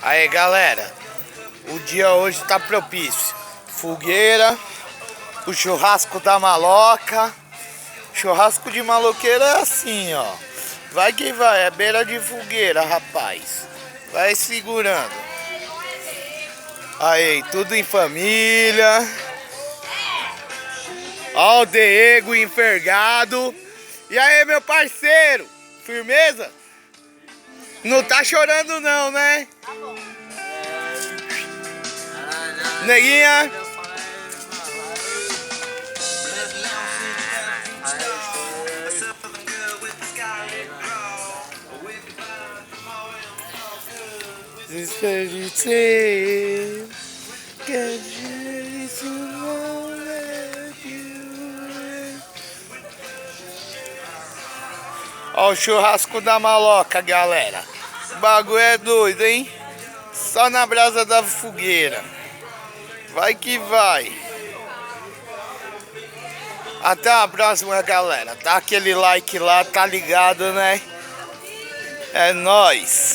Aí galera, o dia hoje tá propício. Fogueira, o churrasco da maloca. Churrasco de maloqueira é assim, ó. Vai que vai, é beira de fogueira, rapaz. Vai segurando. Aí, tudo em família. Ó o Diego enfergado. E aí, meu parceiro? Firmeza? Não tá chorando não, né? Tá bom. Neguinha. Ó o churrasco da maloca, galera. O bagulho é doido, hein? Só na brasa da fogueira. Vai que vai. Até a próxima, galera. Dá aquele like lá, tá ligado, né? É nóis.